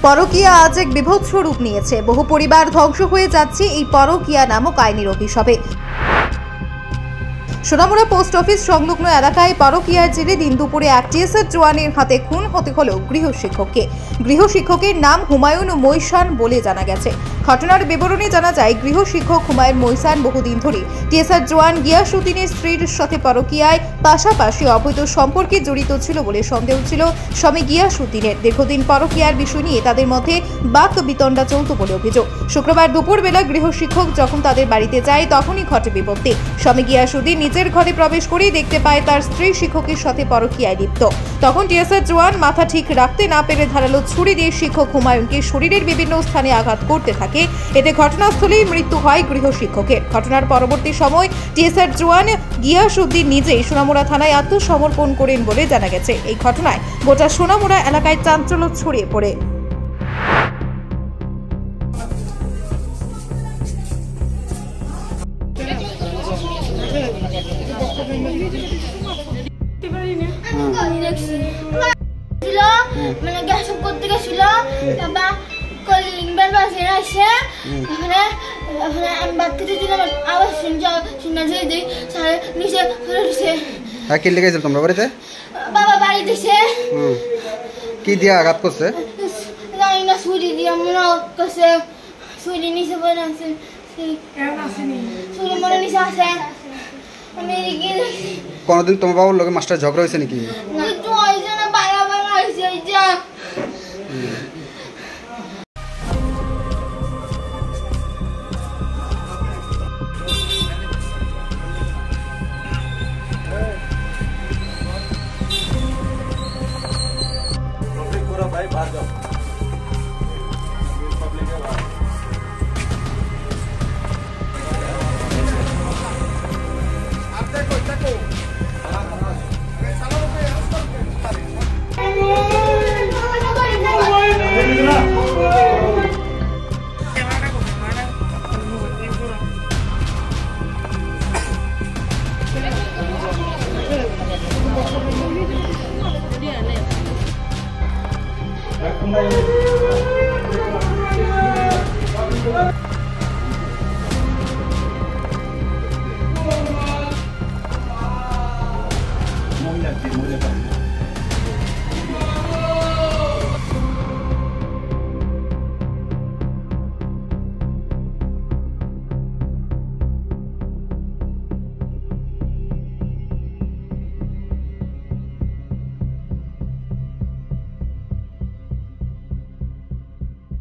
পরকীয়া আজ এক বিভৎস রূপ নিয়েছে। বহু পরিবার ধ্বংস হয়ে যাচ্ছে এই পরকীয়া নামক আইনের অভিশাপে। সোনামুড়া পোস্ট অফিস সংলগ্ন এলাকায় পরকীয়ার জেরে দিন দুপুরে এক টিএসআর জওয়ানের হাতে খুন হতে হলো গৃহশিক্ষককে। গৃহশিক্ষকের নাম হুমায়ুন মৈসান বলে জানা গেছে। ঘটনার বিবরণে জানা যায়, গৃহশিক্ষক হুমায়ুন মৈসান বহুদিন ধরে টিএসআর জওয়ান গিয়াসউদ্দিনের স্ত্রীর সাথে পরকীয়ায় পাশাপাশি অবৈধ সম্পর্কে জড়িত ছিল বলে সন্দেহ ছিল স্বামী গিয়াসউদ্দিনের। দীর্ঘদিন পরকীয়ার বিষয় নিয়ে তাদের মধ্যে বাক বিতণ্ডা চলত বলে অভিযোগ। শুক্রবার দুপুরবেলা গৃহশিক্ষক যখন তাদের বাড়িতে যায় তখনই ঘটে বিপত্তি। স্বামী গিয়াসউদ্দিন নিজের ঘরে প্রবেশ করেই দেখতে পায় তার স্ত্রী শিক্ষকের সাথে পরকীয়ায় লিপ্ত। তখন টিএসআর জওয়ান মাথা ঠিক রাখতে না পেরে ধারালো ছুরি দিয়ে শিক্ষক হুমায়ুনকে শরীরের বিভিন্ন স্থানে আঘাত করতে থাকে। এতে ঘটনাস্থলেই মৃত্যু হয় গৃহশিক্ষকের। ঘটনার পরবর্তী সময় টিএসআর জওয়ান গিয়াসউদ্দিন নিজেই সোনামুড়া থানায় আত্মসমর্পণ করেন বলে জানা গেছে। এই ঘটনায় গোটা সোনামুড়া এলাকায় চাঞ্চল্য ছড়িয়ে পড়ে। মানে গ্যাস করতে গেছিল, বাবা কলিং বেল বাজে আসে, ওখানে আমি বাদ খেতে দিলাম, আবার শুনে যে দিই সারে নিচে ফেলে দিছে। হ্যাঁ, কি লেগেছিল তোমরা বাড়িতে? বাবা বাড়ি দিছে। কি দিয়ে আঘাত করছে? জানি না, ছুরি দিয়ে মনে করছে। ছুরি নিচে পড়ে আছে, ছুরি মনে নিচে আছে। আমি কোনদিন তোমার বাবার লোকে মাস্টার ঝগড়া হয়েছে নাকি? মহিলা